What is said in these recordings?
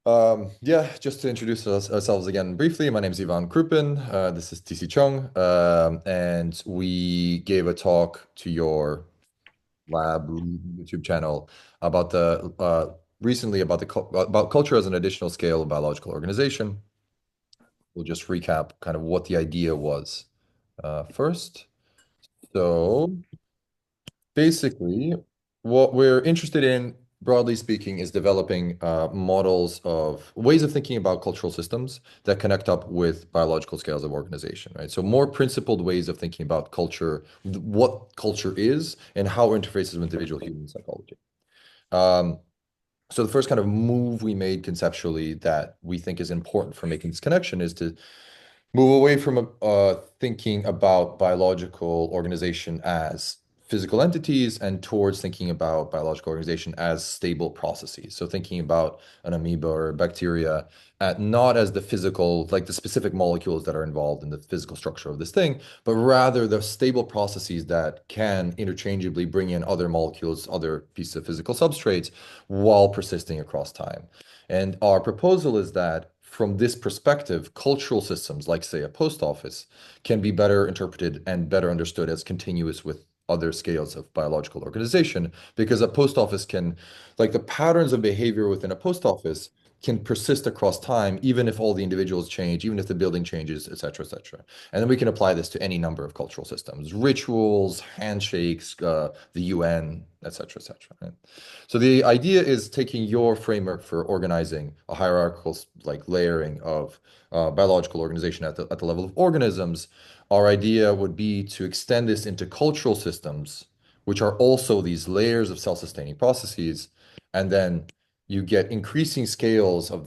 Yeah, just to introduce ourselves again briefly, my name is Ivan Kroupin. This is TC Chung, and we gave a talk to your lab YouTube channel about the recently about about culture as an additional scale of biological organization. We'll just recap kind of what the idea was first. So basically, what we're interested in, broadly speaking, is developing models of ways of thinking about cultural systems that connect up with biological scales of organization, right? So more principled ways of thinking about culture, what culture is, and how it interfaces with individual human psychology. Um, so the first kind of move we made conceptually that we think is important for making this connection is to move away from thinking about biological organization as physical entities and towards thinking about biological organization as stable processes. So thinking about an amoeba or bacteria not as the physical, like the specific molecules that are involved in the physical structure of this thing, but rather the stable processes that can interchangeably bring in other molecules, other pieces of physical substrates while persisting across time. And our proposal is that from this perspective, cultural systems, like, say, a post office, can be better interpreted and better understood as continuous with other scales of biological organization, because a post office can, like, the patterns of behavior within a post office can persist across time, even if all the individuals change, even if the building changes, et cetera, et cetera. And then we can apply this to any number of cultural systems, rituals, handshakes, the UN, et cetera, et cetera. Right? So the idea is taking your framework for organizing a hierarchical like layering of biological organization at the level of organisms. Our idea would be to extend this into cultural systems, which are also these layers of self-sustaining processes, and then you get increasing layers of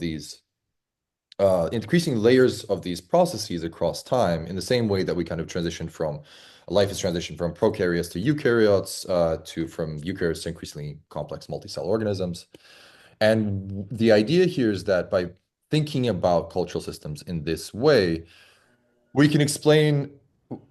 these processes across time in the same way that we kind of transition from life is transitioned from prokaryotes to eukaryotes to from eukaryotes to increasingly complex multicell organisms. And the idea here is that by thinking about cultural systems in this way, we can explain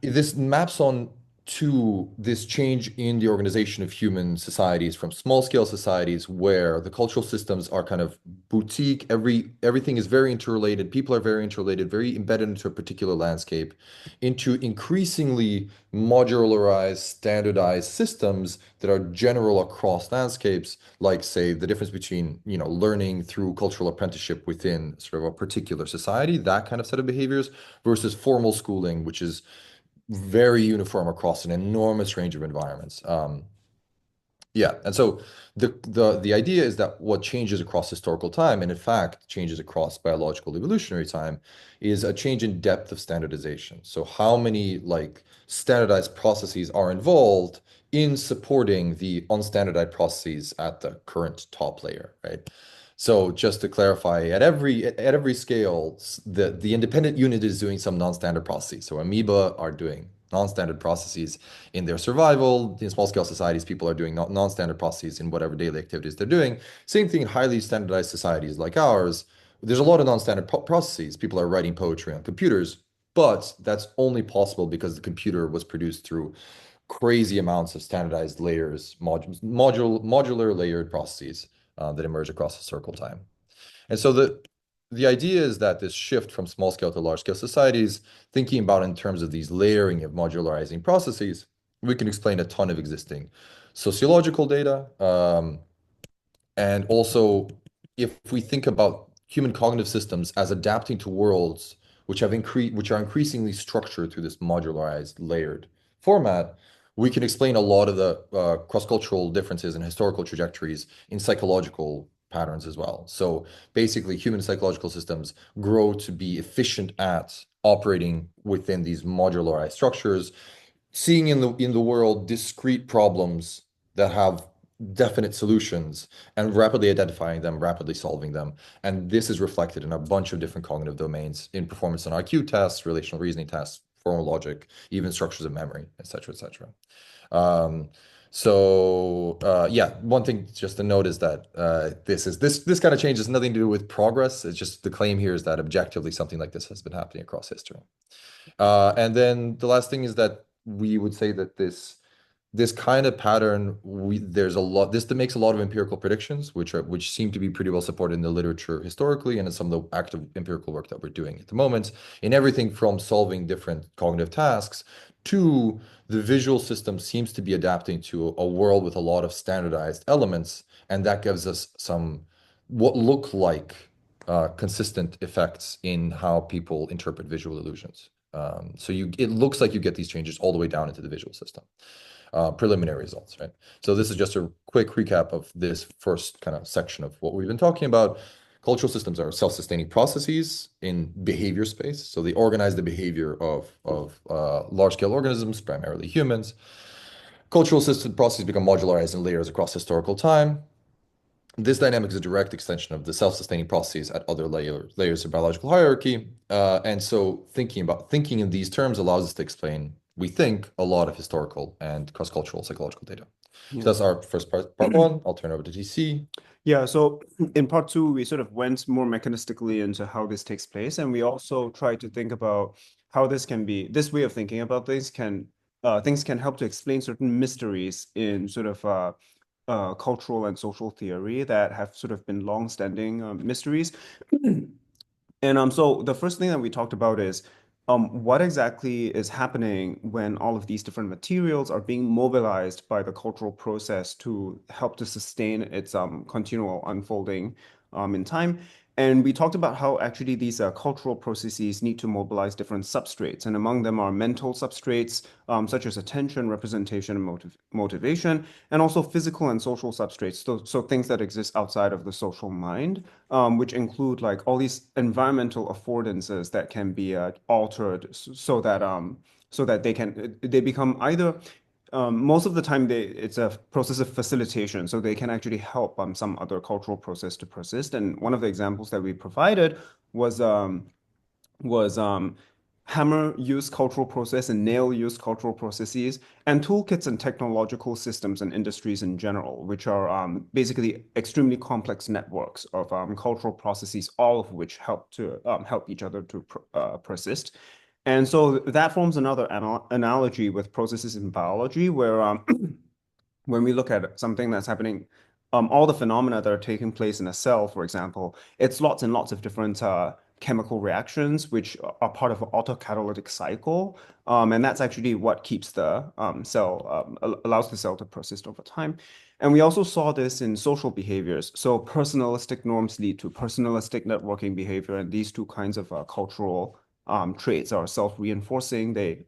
this maps on to this change in the organization of human societies from small scale societies where the cultural systems are kind of boutique. Everything is very interrelated. People are very interrelated, very embedded into a particular landscape, into increasingly modularized, standardized systems that are general across landscapes, like, say, the difference between, learning through cultural apprenticeship within sort of a particular society, that kind of set of behaviors, versus formal schooling, which is very uniform across an enormous range of environments. Yeah, and so the idea is that what changes across historical time, and in fact changes across biological evolutionary time, is a change in depth of standardization. So how many like standardized processes are involved in supporting the unstandardized processes at the current top layer, right? So just to clarify, at every scale, the independent unit is doing some non-standard processes. So amoeba are doing non-standard processes in their survival. In small scale societies, people are doing non-standard processes in whatever daily activities they're doing. Same thing in highly standardized societies like ours. There's a lot of non-standard processes. People are writing poetry on computers, but that's only possible because the computer was produced through crazy amounts of standardized layers, modular layered processes that emerge across historical time. And so the idea is that this shift from small scale to large scale societies, thinking about in terms of these layering of modularizing processes, we can explain a ton of existing sociological data. And also, if we think about human cognitive systems as adapting to worlds which are increasingly structured through this modularized, layered format, we can explain a lot of the cross-cultural differences and historical trajectories in psychological patterns as well. So basically, human psychological systems grow to be efficient at operating within these modularized structures, seeing in the world discrete problems that have definite solutions and rapidly identifying them, rapidly solving them. And this is reflected in a bunch of different cognitive domains in performance on IQ tests, relational reasoning tests, formal logic, even structures of memory, et cetera, et cetera. Um, yeah, one thing just to note is that this kind of change has nothing to do with progress. It's just the claim here is that objectively something like this has been happening across history. And then the last thing is that we would say that this this kind of pattern, there's a lot. This that makes a lot of empirical predictions, which seem to be pretty well supported in the literature historically, and in some of the active empirical work that we're doing at the moment, in everything from solving different cognitive tasks to the visual system seems to be adapting to a world with a lot of standardized elements, and that gives us some what look like consistent effects in how people interpret visual illusions. It looks like you get these changes all the way down into the visual system. Preliminary results, right? So this is just a quick recap of this first kind of section of what we've been talking about. Cultural systems are self-sustaining processes in behavior space. So they organize the behavior of large-scale organisms, primarily humans. Cultural system processes become modularized in layers across historical time. This dynamic is a direct extension of the self-sustaining processes at other layers of biological hierarchy. And so thinking in these terms allows us to explain, we think, a lot of historical and cross-cultural psychological data. So Yeah. that's our first part one. I'll turn over to TC. Yeah, so in part two, we sort of went more mechanistically into how this takes place, and we also tried to think about how this way of thinking about things can help to explain certain mysteries in sort of cultural and social theory that have sort of been long-standing mysteries. And so the first thing that we talked about is what exactly is happening when all of these different materials are being mobilized by the cultural process to help to sustain its continual unfolding in time. And we talked about how actually these cultural processes need to mobilize different substrates, and among them are mental substrates, such as attention, representation, and motivation, and also physical and social substrates, so things that exist outside of the social mind, which include like all these environmental affordances that can be altered so that they become either most of the time it's a process of facilitation, so they can actually help some other cultural process to persist. And one of the examples that we provided was was hammer use cultural process and nail use cultural processes, and toolkits and technological systems and industries in general, which are basically extremely complex networks of cultural processes, all of which help each other to persist. And so that forms another analogy with processes in biology, where when we look at something that's happening, all the phenomena that are taking place in a cell, for example, it's lots and lots of different chemical reactions, which are part of an autocatalytic cycle. And that's actually what keeps the cell, allows the cell to persist over time. And we also saw this in social behaviors. So personalistic norms lead to personalistic networking behavior, and these two kinds of cultural traits are self-reinforcing. They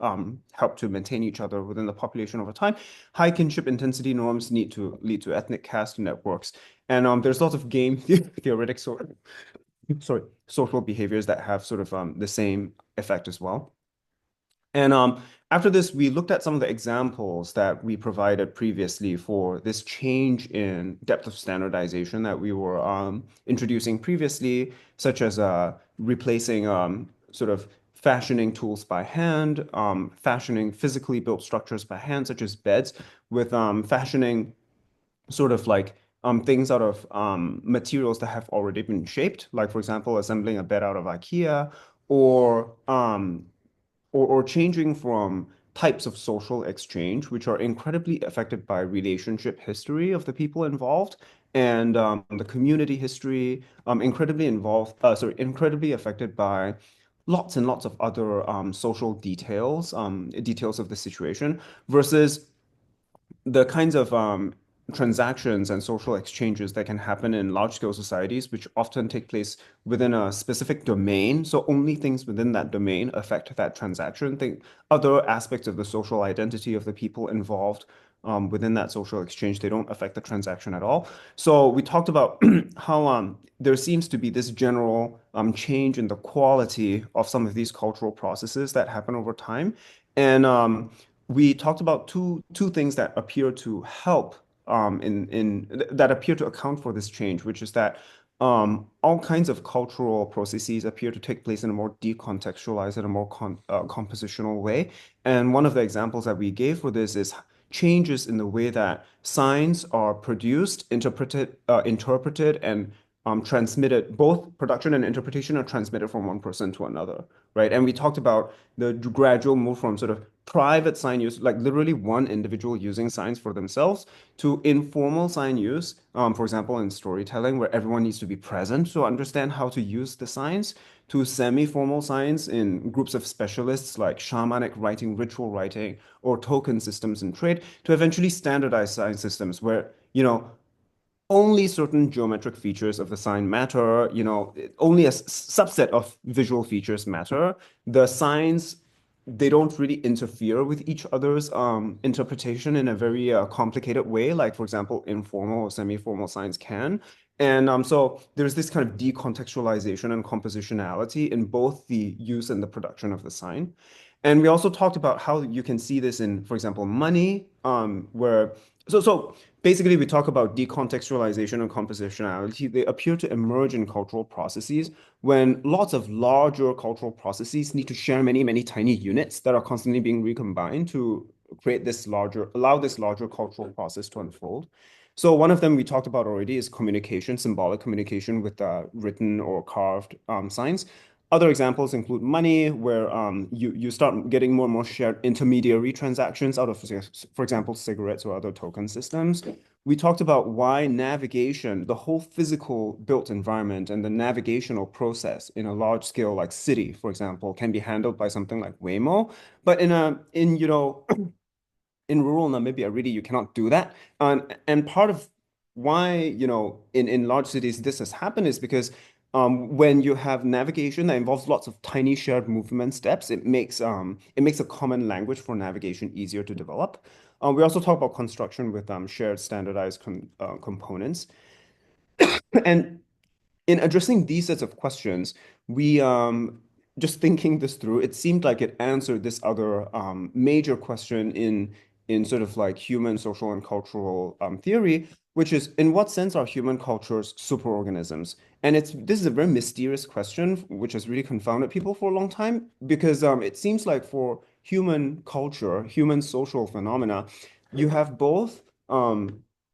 help to maintain each other within the population over time. High kinship intensity norms need to lead to ethnic caste networks. And there's lots of game theoretic social behaviors that have sort of the same effect as well. And after this, we looked at some of the examples that we provided previously for this change in depth of standardization that we were introducing previously, such as replacing sort of fashioning tools by hand, fashioning physically built structures by hand, such as beds, with fashioning sort of like things out of materials that have already been shaped, like, for example, assembling a bed out of IKEA, or or changing from types of social exchange, which are incredibly affected by relationship history of the people involved, and the community history, incredibly affected by lots and lots of other social details of the situation, versus the kinds of transactions and social exchanges that can happen in large-scale societies, which often take place within a specific domain. So only things within that domain affect that transaction. Other aspects of the social identity of the people involved within that social exchange, they don't affect the transaction at all. So we talked about how there seems to be this general change in the quality of some of these cultural processes that happen over time. And we talked about two things that appear to help that appear to account for this change, which is that all kinds of cultural processes appear to take place in a more decontextualized and a more compositional way. And one of the examples that we gave for this is changes in the way that signs are produced, interpreted, and transmitted, both production and interpretation are transmitted from one person to another, right? And we talked about the gradual move from sort of private sign use, like literally one individual using signs for themselves, to informal sign use, for example, in storytelling, where everyone needs to be present to understand how to use the signs, to semi-formal signs in groups of specialists like shamanic writing, ritual writing, or token systems in trade, to eventually standardized sign systems where, only certain geometric features of the sign matter, only a subset of visual features matter. The signs, they don't really interfere with each other's interpretation in a very complicated way, like, for example, informal or semi-formal signs can. And so there's this kind of decontextualization and compositionality in both the use and the production of the sign. And we also talked about how you can see this in, for example, money, where so basically we talk about decontextualization and compositionality. They appear to emerge in cultural processes when lots of larger cultural processes need to share many, many tiny units that are constantly being recombined to allow this larger cultural process to unfold. So one of them we talked about already is communication, symbolic communication with written or carved signs. Other examples include money, where you start getting more and more shared intermediary transactions out of, for example, cigarettes or other token systems. We talked about why navigation, the whole physical built environment and the navigational process in a large scale like city, for example, can be handled by something like Waymo. But in rural Namibia, really, you cannot do that. And part of why, in large cities this has happened is because when you have navigation that involves lots of tiny shared movement steps, it makes a common language for navigation easier to develop. We also talk about construction with shared standardized components. And in addressing these sets of questions, we just thinking this through, it seemed like it answered this other major question in sort of like human social and cultural theory, which is in what sense are human cultures superorganisms? And this is a very mysterious question, which has really confounded people for a long time, because it seems like for human culture, human social phenomena, you have both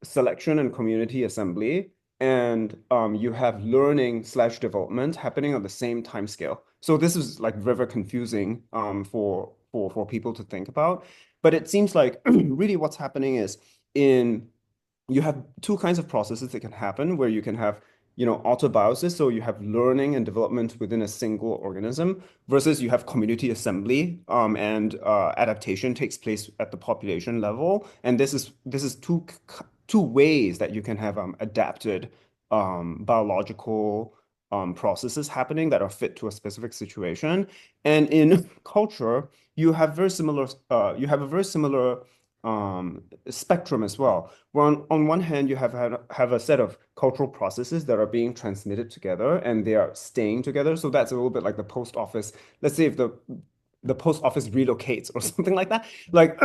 selection and community assembly, and you have learning slash development happening on the same time scale. So this is like very confusing for people to think about. But it seems like really what's happening is in you have two kinds of processes that can happen where you can have, autobiosis, so you have learning and development within a single organism, versus you have community assembly, and adaptation takes place at the population level. And this is two ways that you can have adapted biological processes happening that are fit to a specific situation. And in culture, you have a very similar spectrum as well. Where on one hand, you have a set of cultural processes that are being transmitted together and they are staying together. So that's a little bit like the post office. Let's say if the post office relocates or something like that. Like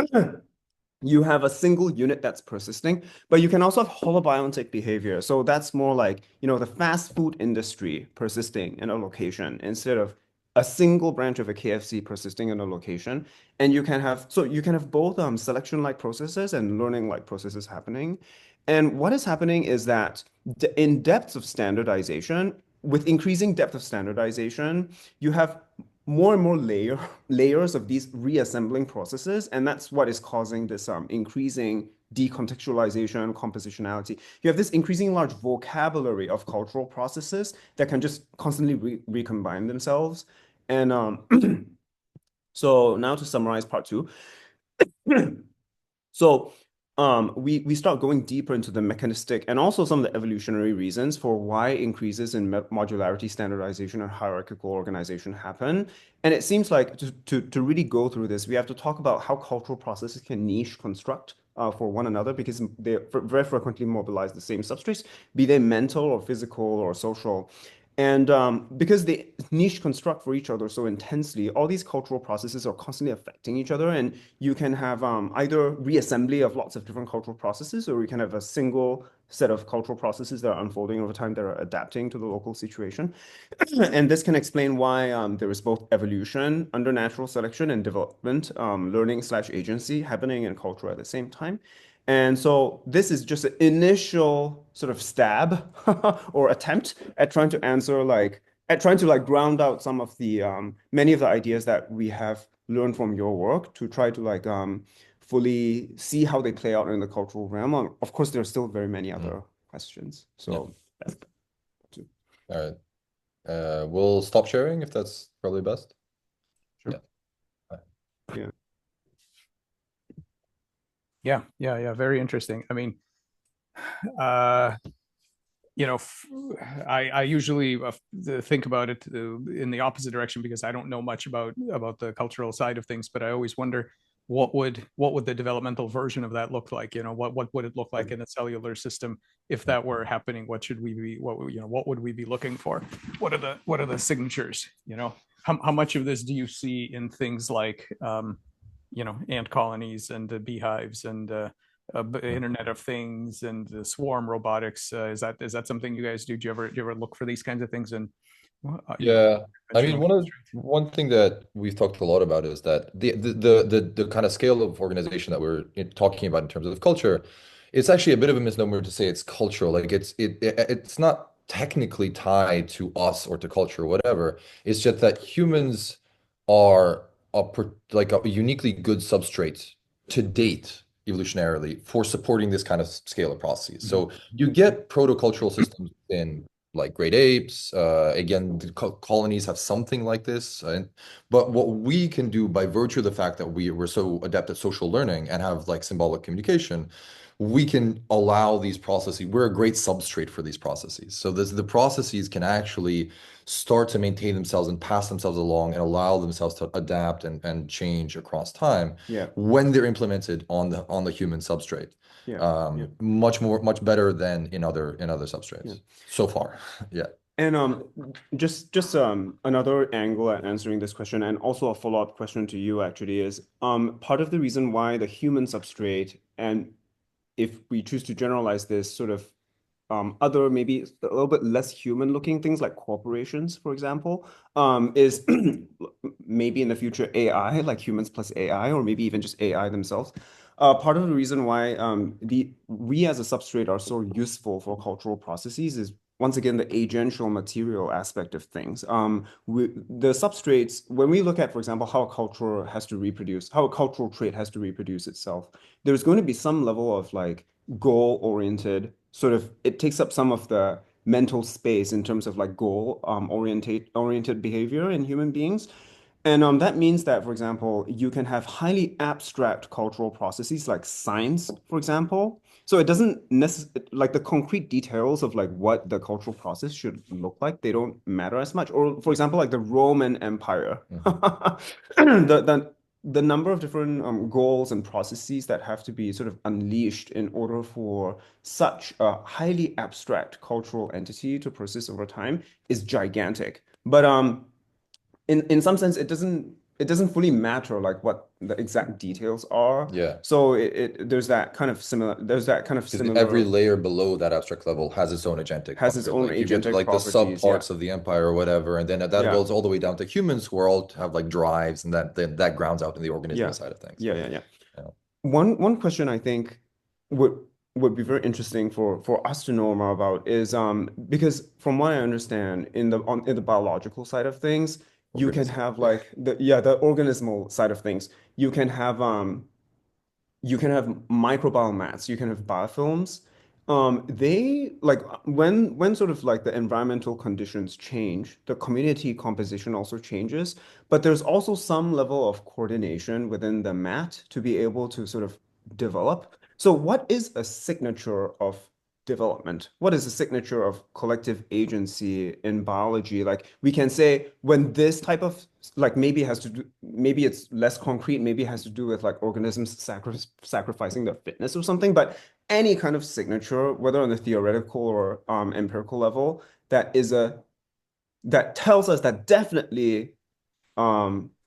you have a single unit that's persisting, but you can also have holobiontic behavior. So that's more like, the fast food industry persisting in a location instead of a single branch of a KFC persisting in a location. And you can have both selection-like processes and learning-like processes happening. And what is happening is that in depths of standardization, with increasing depth of standardization, you have more and more layers of these reassembling processes, and that's what is causing this increasing decontextualization, compositionality. You have this increasing large vocabulary of cultural processes that can just constantly recombine themselves. And so now to summarize part two. So we start going deeper into the mechanistic and also some of the evolutionary reasons for why increases in modularity, standardization, and hierarchical organization happen. And it seems like to really go through this, we have to talk about how cultural processes can niche construct for one another, because they very frequently mobilize the same substrates, be they mental or physical or social. And because they niche construct for each other so intensely, all these cultural processes are constantly affecting each other. And you can have either reassembly of lots of different cultural processes, or you can have a single set of cultural processes that are unfolding over time that are adapting to the local situation. And this can explain why there is both evolution under natural selection and development, learning slash agency happening in culture at the same time. And so this is just an initial sort of stab or attempt at trying to answer at trying to ground out some of the many of the ideas that we have learned from your work to try to fully see how they play out in the cultural realm. Of course, there are still very many Mm. other questions. Yeah. So that's All right. We'll stop sharing if that's probably best. sure. Yeah. Bye. Yeah. Yeah. Very interesting. I mean, uh, you know, I usually think about it in the opposite direction because I don't know much about the cultural side of things, but I always wonder what would the developmental version of that look like? What would it look like in a cellular system if that were happening? What should we be what would we be looking for? What are the signatures? How much of this do you see in things like ant colonies and beehives and Internet of Things and the swarm robotics. Is that something you guys do? Do you ever look for these kinds of things and Yeah, I mean, conventional one thing that we've talked a lot about is that the kind of scale of organization that we're talking about in terms of culture, it's actually a bit of a misnomer to say it's cultural. Like it's not technically tied to us or to culture or whatever. It's just that humans are like a uniquely good substrate to date evolutionarily for supporting this kind of scale of processes. So you get protocultural systems in like great apes. Again, the colonies have something like this. But what we can do by virtue of the fact that we're so adept at social learning and have like symbolic communication, we can allow these processes. We're a great substrate for these processes. So the processes can actually start to maintain themselves and pass themselves along and allow themselves to adapt and change across time Yeah. when they're implemented on the human substrate. Yeah. Yeah. Much better than in other substrates Yeah. so far. Yeah. And just another angle at answering this question, and also a follow-up question to you actually is part of the reason why the human substrate, and if we choose to generalize this sort of other maybe a little bit less human looking things like corporations, for example, is maybe in the future AI, like humans plus AI, or maybe even just AI themselves. Part of the reason why we as a substrate are so useful for cultural processes is once again the agential material aspect of things. The substrates, when we look at, for example, how a culture has to reproduce, how a cultural trait has to reproduce itself, there's going to be some level of goal-oriented sort of, it takes up some of the mental space in terms of goal oriented behavior in human beings. And that means that, for example, you can have highly abstract cultural processes like science, for example. So it doesn't necessarily like the concrete details of what the cultural process should look like. They don't matter as much. Or, for example, like the Roman Empire, the number of different goals and processes that have to be sort of unleashed in order for such a highly abstract cultural entity to persist over time is gigantic. But in some sense it doesn't fully matter what the exact details are. Yeah. So there's that kind of similar Because every layer below that abstract level has its own agentic has its property. own Like you get to agentic like the properties. Yeah. subparts of the empire or whatever, and then that Yeah. goes all the way down to humans who are all have like drives, and that grounds out in the organismal Yeah. side of things. Yeah. Yeah. Yeah. Yeah. One question I think would would be very interesting for us to know more about is because from what I understand in the biological side of things, you can Organism. have the organismal side of things. You can have microbial mats, you can have biofilms. They when sort of the environmental conditions change, the community composition also changes, but there's also some level of coordination within the mat to be able to sort of develop. So what is a signature of development? What is a signature of collective agency in biology? Like we can say when this type of maybe has to do, maybe it's less concrete, maybe it has to do with organisms sacrificing their fitness or something, but any kind of signature, whether on the theoretical or empirical level, that tells us that definitely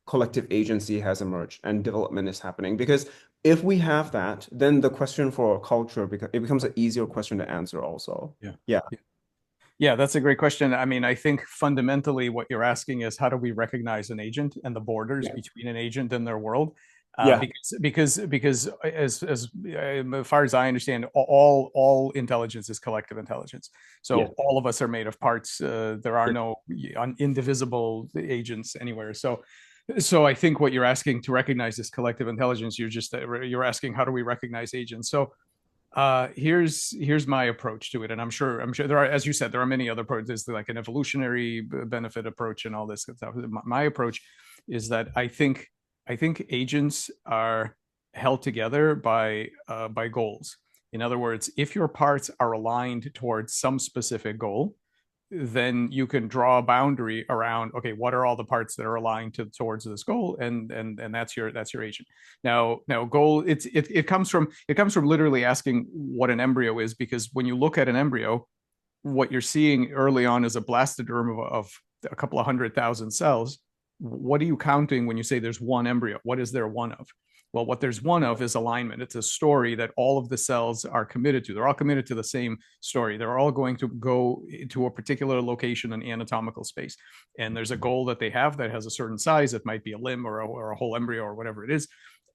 collective agency has emerged and development is happening. Because if we have that, then the question for culture it becomes an easier question to answer also. Yeah. Yeah. Yeah, that's a great question. I mean, I think fundamentally what you're asking is how do we recognize an agent and the borders Yeah. between an agent and their world? Yeah. Because as far as I understand, all intelligence is collective intelligence. So Yeah. all of us are made of parts. There are Yeah. no indivisible agents anywhere. So I think what you're asking to recognize this collective intelligence, you're asking how do we recognize agents? So here's my approach to it, and I'm sure there are, as you said, there are many other approaches. There's like an evolutionary benefit approach and all this stuff. My approach is that I think agents are held together by goals. In other words, if your parts are aligned towards some specific goal, then you can draw a boundary around, okay, what are all the parts that are aligned towards this goal, and that's your agent. Now goal, it comes from literally asking what an embryo is, because when you look at an embryo, what you're seeing early on is a blastoderm of a couple of 100,000 cells. What are you counting when you say there's one embryo? What is there one of? Well, what there's one of is alignment. It's a story that all of the cells are committed to. They're all committed to the same story. They're all going to go to a particular location in anatomical space. And there's a goal that they have that has a certain size. It might be a limb or a whole embryo or whatever it is.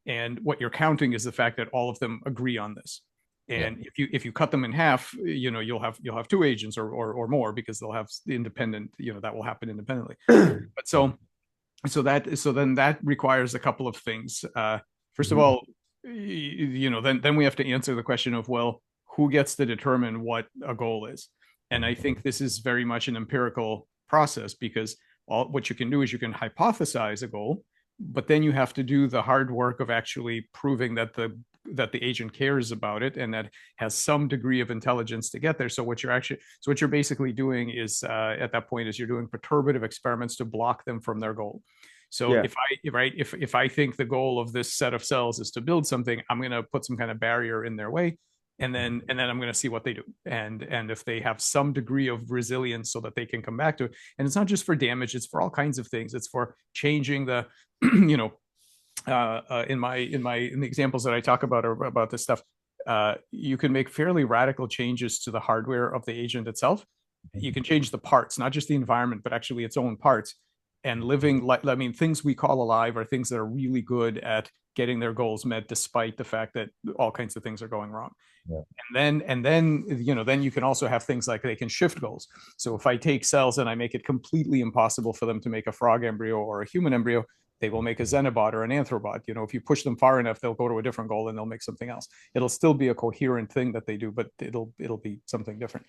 And what you're counting is the fact that all of them agree on this. And if you cut them in half, you'll have two agents or more, because they'll have independent, that will happen independently. But so then that requires a couple of things. First of all, then we have to answer the question of, well, who gets to determine what a goal is? And I think this is very much an empirical process, because what you can do is you can hypothesize a goal, but then you have to do the hard work of actually proving that the agent cares about it and that has some degree of intelligence to get there. So what you're basically doing is, at that point, is you're doing perturbative experiments to block them from their goal. So Yeah. if I think the goal of this set of cells is to build something, I'm going to put some kind of barrier in their way, and then I'm going to see what they do, and if they have some degree of resilience so that they can come back to it. And it's not just for damage; it's for all kinds of things. It's for changing the, in the examples that I talk about this stuff, you can make fairly radical changes to the hardware of the agent itself. You can change the parts, not just the environment, but actually its own parts. And things we call alive are things that are really good at getting their goals met, despite the fact that all kinds of things are going wrong. Yeah. Then you can also have things like they can shift goals. So if I take cells and I make it completely impossible for them to make a frog embryo or a human embryo, they will make a xenobot or an anthrobot. If you push them far enough, they'll go to a different goal and they'll make something else. It'll still be a coherent thing that they do, but it'll be something different.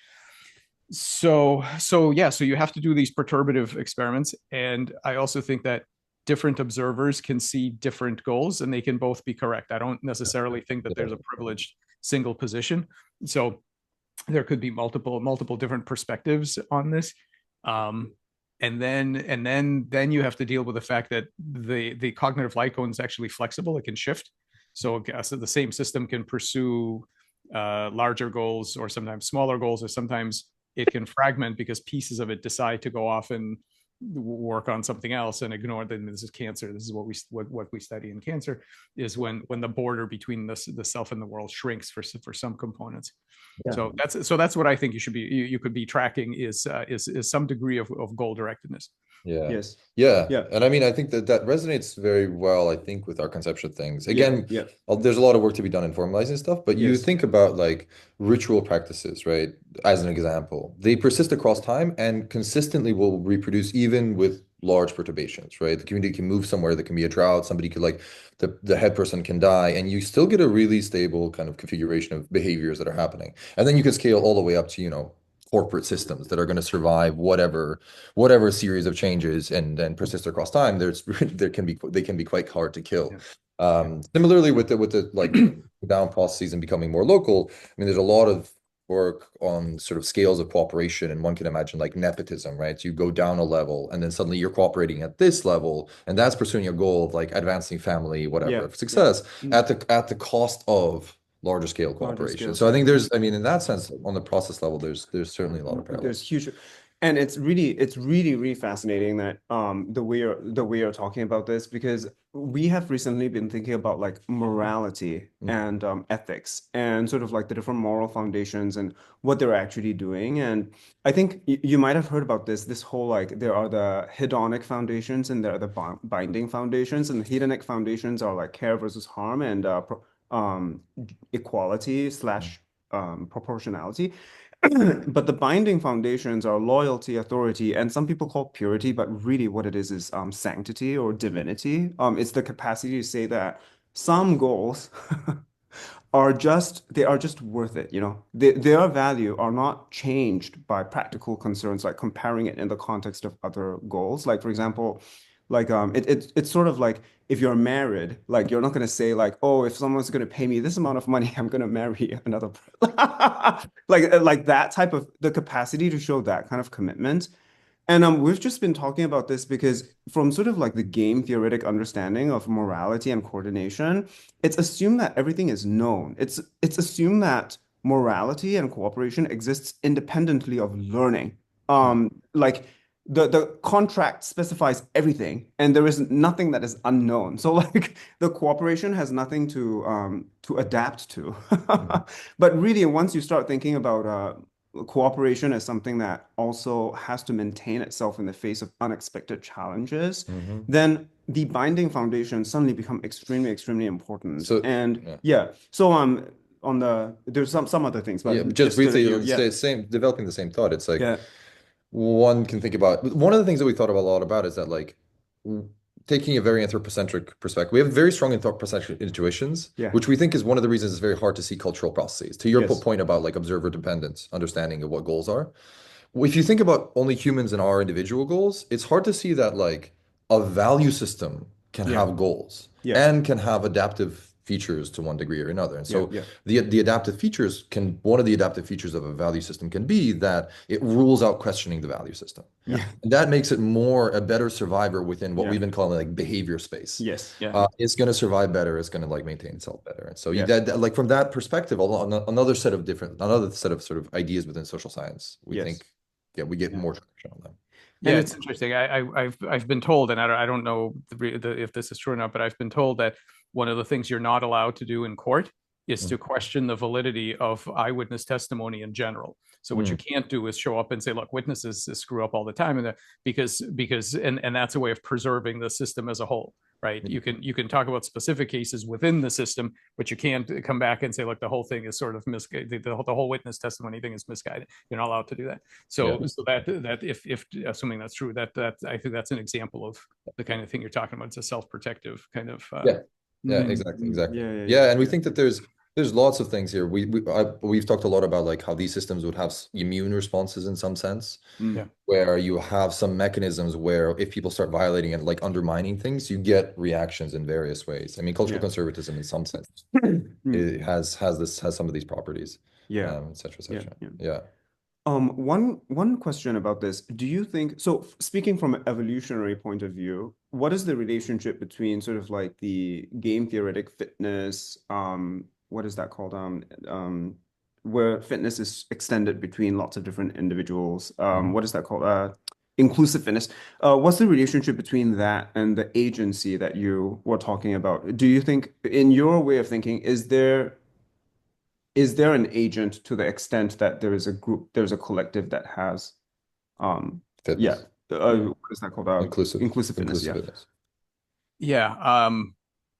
So you have to do these perturbative experiments. And I also think that different observers can see different goals and they can both be correct. I don't necessarily think that there's a privileged single position. So there could be multiple different perspectives on this. And then you have to deal with the fact that the cognitive light cone is actually flexible. It can shift. So the same system can pursue larger goals or sometimes smaller goals, or sometimes it can fragment because pieces of it decide to go off and work on something else and ignore that this is cancer. This is what we study in cancer, is when the border between the self and the world shrinks for some components. Yeah. So that's what I think you could be tracking is some degree of goal directedness. Yeah. Yes. Yeah. Yeah. And I mean, I think that resonates very well, I think, with our conception of things. Again, Yeah. there's a lot of work to be done in formalizing stuff, but you think about like ritual practices, right? As an example, they persist across time and consistently will reproduce even with large perturbations, right? The community can move somewhere, there can be a drought, somebody could like the head person can die, and you still get a really stable kind of configuration of behaviors that are happening. And then you can scale all the way up to, corporate systems that are going to survive whatever series of changes and persist across time. They can be quite hard to kill. Similarly with the like down processes and becoming more local, I mean, there's a lot of work on sort of scales of cooperation, and one can imagine like nepotism, right? So you go down a level and then suddenly you're cooperating at this level, and that's pursuing a goal of like advancing family, whatever, success at the cost of larger scale cooperation. So I think in that sense, on the process level, there's certainly a lot of parallels. There's huge. And it's really fascinating that the way you're talking about this, because we have recently been thinking about like morality and ethics and sort of like the different moral foundations and what they're actually doing. And I think you might have heard about this whole like there are the hedonic foundations and there are the binding foundations, and the hedonic foundations are like care versus harm and equality slash proportionality. But the binding foundations are loyalty, authority, and some people call purity, but really what it is sanctity or divinity. It's the capacity to say that some goals they are just worth it, you know. Their value are not changed by practical concerns like comparing it in the context of other goals. Like for example, like it's sort of like if you're married, like you're not gonna say like, oh, if someone's gonna pay me this amount of money, I'm gonna marry another like that type of the capacity to show that kind of commitment. And we've just been talking about this because from sort of like the game theoretic understanding of morality and coordination, it's assumed that everything is known. It's assumed that morality and cooperation exists independently of learning. Like the contract specifies everything, and there is nothing that is unknown. So like the cooperation has nothing to adapt to. But really, once you start thinking about cooperation as something that also has to maintain itself in the face of unexpected challenges, then the binding foundations suddenly become extremely important. So And yeah. yeah, so on the there's some other things, Yeah, but but just briefly, yeah, developing the same thought. It's like yeah, one can think about one of the things that we thought about a lot about is that like w- taking a very anthropocentric perspective, we have very strong anthropocentric intuitions, yeah, which we think is one of the reasons it's very hard to see cultural processes. To your yes, point about like observer dependent understanding of what goals are, if you think about only humans and our individual goals, it's hard to see that like a value system can yeah, have goals yeah, and can have adaptive features to one degree or another. And yeah, so yeah, the adaptive features can one of the adaptive features of a value system can be that it rules out questioning the value system. yeah, And that makes it more a better survivor within what yeah, we've been calling like behavior space. yes, yeah, It's going to survive better. It's going to like maintain itself better. And so yeah, like from that perspective, another set of sort of ideas within social science, we yes, think yeah, we get Yeah. more traction on them. Yeah, and it's interesting. I've been told, and I don't know if this is true or not, but I've been told that one of the things you're not allowed to do in court is to question the validity of eyewitness testimony in general. So what you Mm. can't do is show up and say, "Look, witnesses screw up all the time," and because and that's a way of preserving the system as a whole, right? You can talk about specific cases within the system, but you can't come back and say, "Look, the whole thing is sort of misguided. The whole witness testimony thing is misguided." You're not allowed to do that. Yeah. So that if assuming that's true, that I think that's an example of the kind of thing you're talking about. It's a self-protective kind of Yeah. Yeah, mm, exactly, exactly. yeah, yeah, yeah, Yeah, and we yeah, think that there's lots of things here. We've talked a lot about like how these systems would have immune responses in some sense, yeah, where you have some mechanisms where if people start violating and like undermining things, you get reactions in various ways. I mean, cultural yeah, conservatism in some sense mm, it has some of these properties, yeah, et cetera, et yeah, cetera. yeah. Yeah. One question about this. Do you think, so speaking from an evolutionary point of view, what is the relationship between sort of like the game theoretic fitness, what is that called? Where fitness is extended between lots of different individuals. Mhm. What is that called? Inclusive fitness. What's the relationship between that and the agency that you were talking about? Do you think, in your way of thinking, is there an agent to the extent that there is a group, there's a collective that has, yeah, Fitness, what is that called? Inclusive fitness, inclusive yeah. fitness. yeah.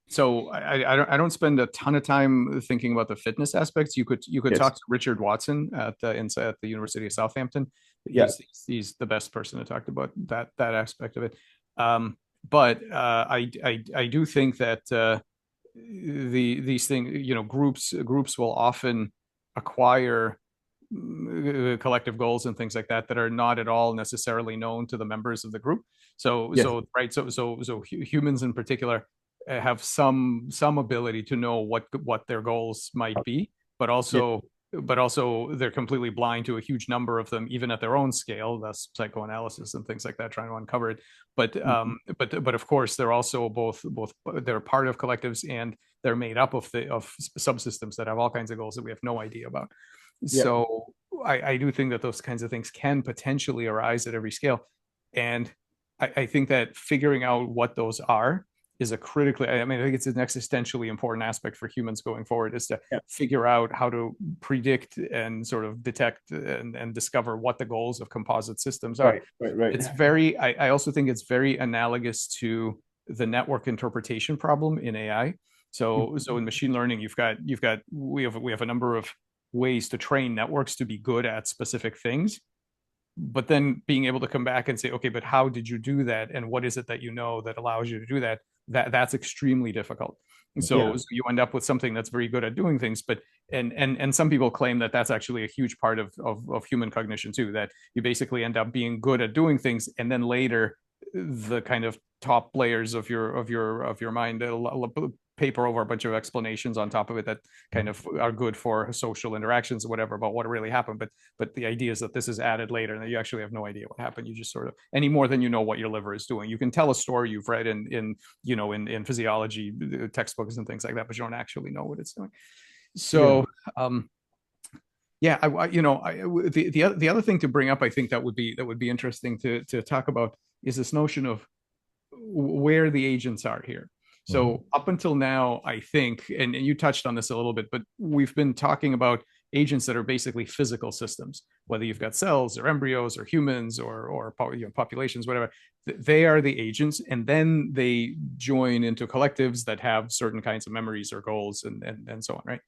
So I don't spend a ton of time thinking about the fitness aspects. You could talk Yes. to Richard Watson at the University of Southampton. Yeah. He's the best person to talk about that aspect of it. But I do think that these things, groups will often acquire collective goals and things like that are not at all necessarily known to the members of the group. So Yeah. so right so humans in particular have some ability to know what their goals might be, but Yeah. also they're completely blind to a huge number of them, even at their own scale. That's psychoanalysis and things like that, trying to uncover it. But Mhm. of course they're also both they're part of collectives, and they're made up of subsystems that have all kinds of goals that we have no idea about. Yeah. So I do think that those kinds of things can potentially arise at every scale. And I think that figuring out what those are is a critically, I mean, I think it's an existentially important aspect for humans going forward, is to Yeah. figure out how to predict and sort of detect and discover what the goals of composite systems are. Right. It's very, I also think it's very analogous to the network interpretation problem in AI. So in machine learning, we have a number of ways to train networks to be good at specific things, but then being able to come back and say, okay, but how did you do that, and what is it that you know that allows you to do that? That's extremely difficult. And so you end up with something that's very good at doing things, but and some people claim that that's actually a huge part of human cognition too, that you basically end up being good at doing things, and then later the kind of top layers of your mind paper over a bunch of explanations on top of it that kind of are good for social interactions or whatever about what really happened, but the idea is that this is added later and that you actually have no idea what happened. You just sort of, any more than you know what your liver is doing. You can tell a story you've read in physiology textbooks and things like that, but you don't actually know what it's doing. So the other thing to bring up, I think that would be interesting to talk about, is this notion of where the agents are here. So up until now, I think, and you touched on this a little bit, but we've been talking about agents that are basically physical systems, whether you've got cells or embryos or humans or populations, whatever. They are the agents, and then they join into collectives that have certain kinds of memories or goals and so on, right?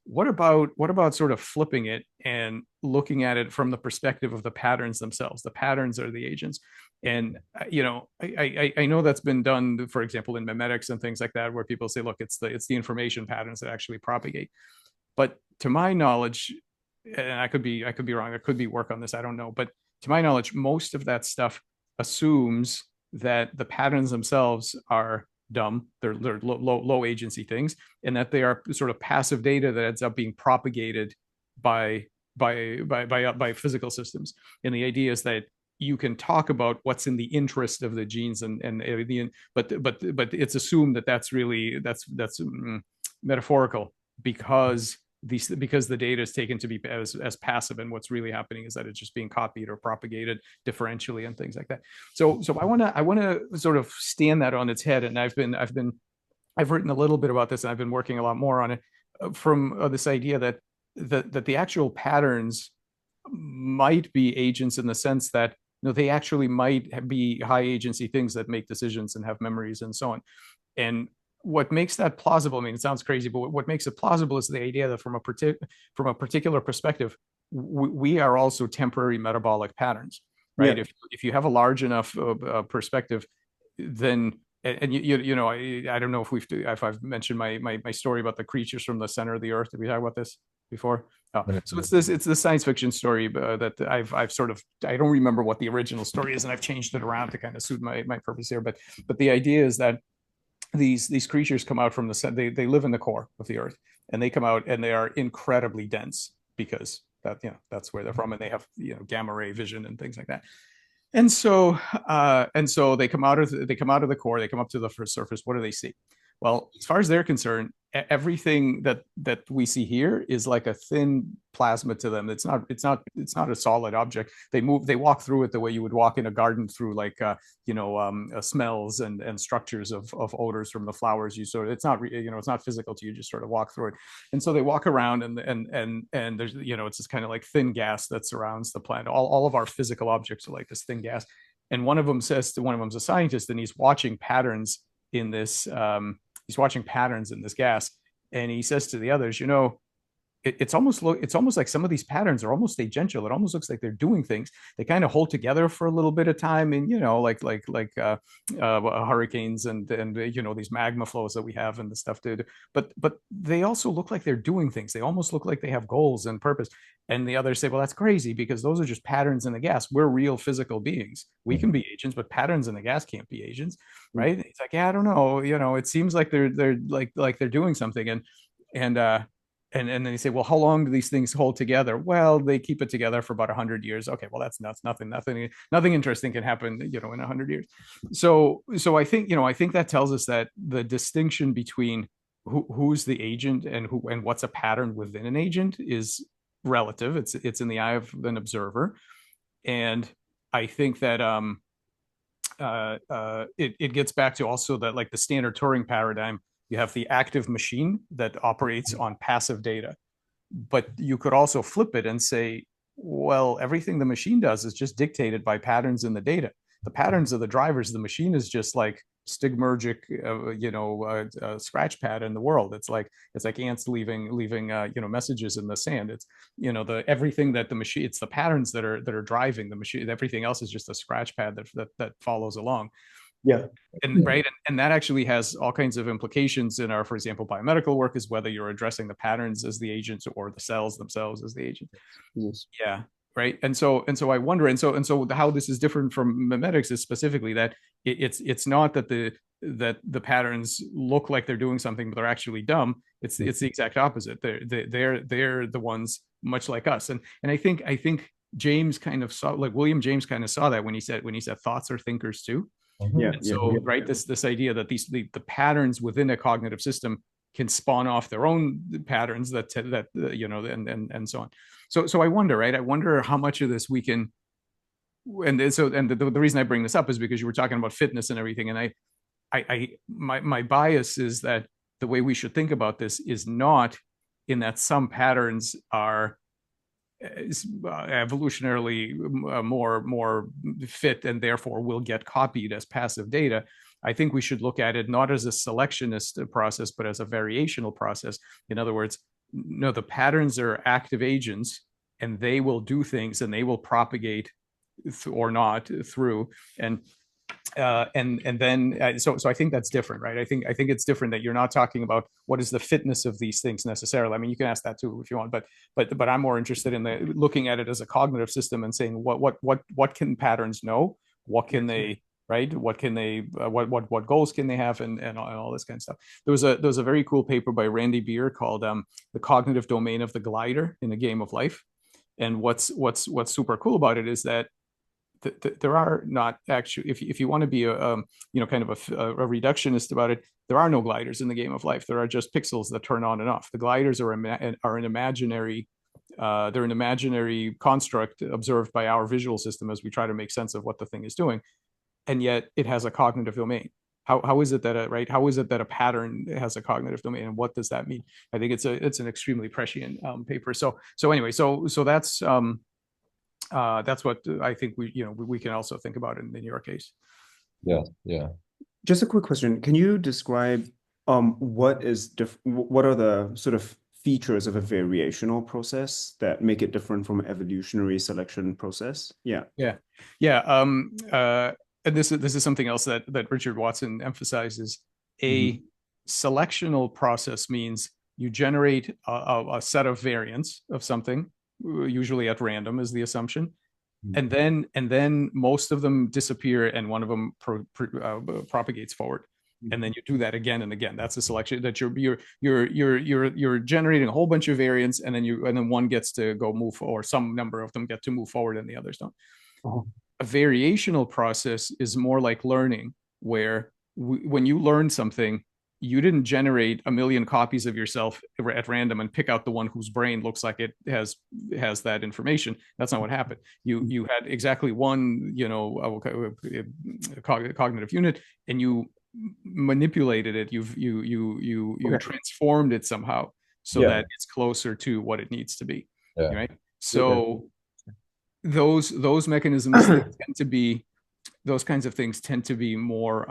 What about sort of flipping it and looking at it from the perspective of the patterns themselves? The patterns are the agents. And I know that's been done, for example, in memetics and things like that, where people say, look, it's the information patterns that actually propagate. But to my knowledge, and I could be wrong, there could be work on this, I don't know, but to my knowledge, most of that stuff assumes that the patterns themselves are dumb, they're low agency things, and that they are sort of passive data that ends up being propagated by physical systems. And the idea is that you can talk about what's in the interest of the genes but it's assumed that that's metaphorical, because the data is taken to be as passive, and what's really happening is that it's just being copied or propagated differentially and things like that. So I want to sort of stand that on its head, and I've written a little bit about this, and I've been working a lot more on it from this idea that the actual patterns might be agents, in the sense that they actually might be high agency things that make decisions and have memories and so on. And what makes that plausible, I mean, it sounds crazy, but what makes it plausible is the idea that from a particular perspective, we are also temporary metabolic patterns, right? If you have a large enough perspective, then I don't know if I've mentioned my story about the creatures from the center of the earth. Did we talk about this before? Oh, so it's the science fiction story that I've sort of, I don't remember what the original story is, and I've changed it around to kind of suit my purpose here. But the idea is that these creatures come out from they live in the core of the earth, and they come out and they are incredibly dense, because that's where they're from, and they have gamma ray vision and things like that. And so they come out of the core, they come up to the surface. What do they see? Well, as far as they're concerned, everything that we see here is like a thin plasma to them. It's not a solid object. They walk through it the way you would walk in a garden through smells and structures of odors from the flowers. It's not physical to you. Just sort of walk through it. And so they walk around, and there's it's this kind of like thin gas that surrounds the planet. All of our physical objects are like this thin gas. And one of them's a scientist, and he's watching patterns in this. He's watching patterns in this gas, and he says to the others, it's almost like some of these patterns are almost agential. It almost looks like they're doing things. They kind of hold together for a little bit of time, and hurricanes and these magma flows that we have and the stuff too. But they also look like they're doing things. They almost look like they have goals and purpose. And the others say, well, that's crazy, because those are just patterns in the gas. We're real physical beings. We can be agents, but patterns in the gas can't be agents, right? It's like, yeah, I don't know. It seems like they're they're doing something, and then they say, well, how long do these things hold together? Well, they keep it together for about 100 years. Okay, well, that's nuts. Nothing interesting can happen, in 100 years. So I think that tells us that the distinction between who's the agent and what's a pattern within an agent is relative. It's in the eye of an observer, and I think that it gets back to also that, like, the standard Turing paradigm. You have the active machine that operates on passive data, but you could also flip it and say, well, everything the machine does is just dictated by patterns in the data. The patterns of the drivers, the machine is just like stigmergic, scratch pad in the world. It's like ants leaving messages in the sand. It's the everything that the machine. It's the patterns that are driving the machine. Everything else is just a scratch pad that follows along. Yeah. And right, and that actually has all kinds of implications in our, for example, biomedical work, is whether you're addressing the patterns as the agent or the cells themselves as the agent. Yes. Yeah, right. And so I wonder, and so how this is different from memetics is specifically that it's not that the patterns look like they're doing something, but they're actually dumb. It's the exact opposite. They're the ones much like us. And I think James kind of saw, like William James kind of saw that when he said thoughts are thinkers too. Yeah. And so, right, this idea that the patterns within a cognitive system can spawn off their own patterns and so on. So I wonder, right? I wonder how much of this we can. And the reason I bring this up is because you were talking about fitness and everything, and my bias is that the way we should think about this is not in that some patterns are evolutionarily more fit and therefore will get copied as passive data. I think we should look at it not as a selectionist process, but as a variational process. In other words, no, the patterns are active agents, and they will do things, and they will propagate or not through. And then so I think that's different, right? I think it's different, that you're not talking about what is the fitness of these things necessarily. I mean, you can ask that too if you want, but I'm more interested in looking at it as a cognitive system and saying what can patterns know, what can they, right, what can they what goals can they have, and all this kind of stuff. There was a very cool paper by Randy Beer called The Cognitive Domain of the Glider in a Game of Life. And what's super cool about it is that there are not actually, if you want to be a kind of a reductionist about it, there are no gliders in the game of life. There are just pixels that turn on and off. The gliders are an imaginary they're an imaginary construct observed by our visual system as we try to make sense of what the thing is doing, and yet it has a cognitive domain. How is it that how is it that a pattern has a cognitive domain, and what does that mean? I think it's an extremely prescient paper. So anyway, so that's what I think we can also think about in your case. Yeah. Just a quick question. Can you describe what are the sort of features of a variational process that make it different from an evolutionary selection process? Yeah. And this is something else that Richard Watson emphasizes. A selectional process means you generate a set of variants of something, usually at random is the assumption, and then most of them disappear and one of them propagates forward, and then you do that again and again. That's a selection, that you're generating a whole bunch of variants, and then one gets to go move, or some number of them get to move forward and the others don't. A variational process is more like learning, where when you learn something, you didn't generate a million copies of yourself at random and pick out the one whose brain looks like it has that information. That's not what happened. You had exactly one, cognitive unit, and you manipulated it. You transformed it somehow so that it's closer to what it needs to be. Right. So those mechanisms tend to be, those kinds of things tend to be more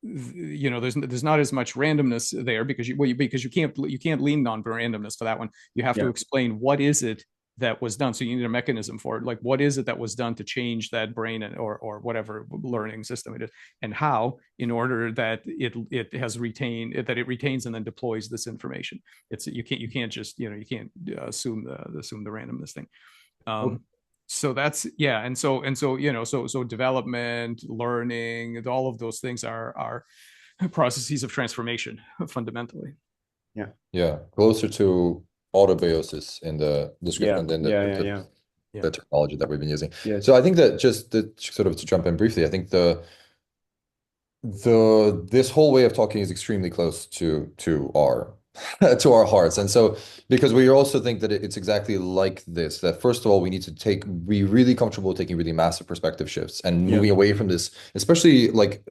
there's not as much randomness there, because you can't lean on randomness for that one. You have to explain what is it that was done. So you need a mechanism for it, like what is it that was done to change that brain or whatever learning system it is, and how, in order that it retains and then deploys this information. You can't just you can't assume the randomness thing. So that's and so development, learning, all of those things are processes of transformation fundamentally. Closer to autobiosis in the description than the technology that we've been using. So I think that just sort of to jump in briefly, I think this whole way of talking is extremely close to R. to our hearts. And so, because we also think that it's exactly like this, that first of all, we need to be really comfortable taking really massive perspective shifts and Yeah. moving away from this, especially like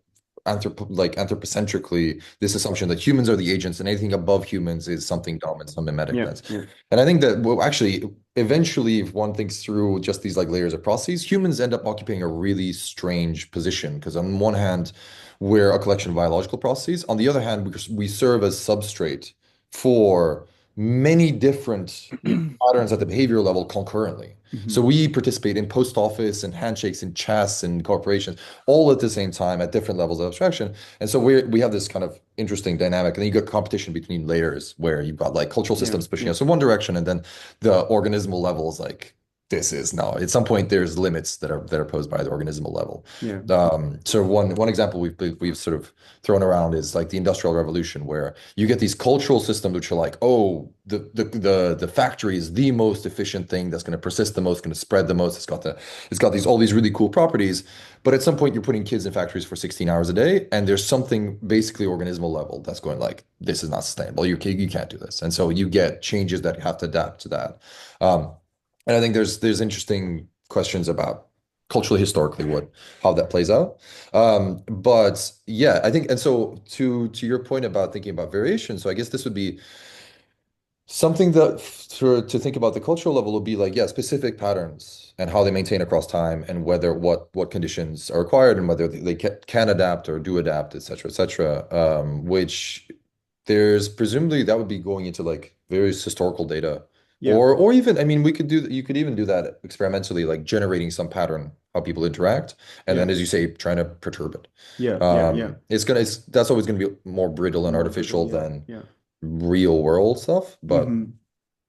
anthropocentrically, this assumption that humans are the agents and anything above humans is something dumb and some mimetic Yeah. that's. Yeah. And I think that, well, actually, eventually, if one thinks through just these like layers of processes, humans end up occupying a really strange position because on one hand, we're a collection of biological processes. On the other hand, we serve as substrate for many different patterns at the behavioral level concurrently. So Mhm. we participate in post office and handshakes and chess and corporations all at the same time at different levels of abstraction. And so we have this kind of interesting dynamic. And then you got competition between layers where you've got like cultural Yeah. systems pushing Yeah. us in one direction, and then the organismal level is like this is no. At some point, there's limits that are posed by the organismal level. Yeah. So one example we've sort of thrown around is like the Industrial Revolution, where you get these cultural systems which are like, oh, the factory is the most efficient thing that's going to persist the most, going to spread the most. It's got these all these really cool properties, but at some point you're putting kids in factories for 16 hours a day, and there's something basically organismal level that's going like, this is not sustainable. You can't do this, and so you get changes that have to adapt to that. Um, and I think there's interesting questions about culturally, historically, what how that plays out. But yeah, I think, and so to your point about thinking about variation, so I guess this would be something that to think about the cultural level would be like, yeah, specific patterns and how they maintain across time and whether what conditions are required and whether they can adapt or do adapt, et cetera, et cetera. Which there's presumably that would be going into like various historical data Yeah. or even, I mean, you could even do that experimentally, like generating some pattern, how people interact, and Yeah. then as you say, trying to perturb it. Yeah. Yeah. Yeah. That's always gonna be more brittle and More brittle. artificial Yeah. than Yeah. real world stuff, but Hmm.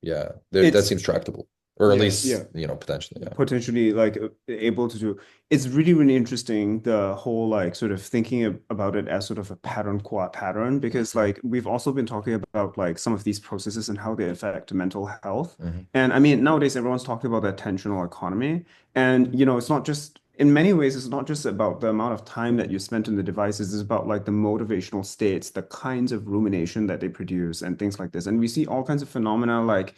yeah, that It's seems tractable, or at yeah. Yeah. least, potentially, yeah. Potentially like able to do. It's really, really interesting, the whole like sort of thinking about it as sort of a pattern qua pattern, because like we've also been talking about like some of these processes and how they affect mental health. Hmm. And I mean, nowadays everyone's talking about the attentional economy. And it's not just in many ways, it's not just about the amount of time that you spent on the devices, it's about like the motivational states, the kinds of rumination that they produce and things like this. And we see all kinds of phenomena like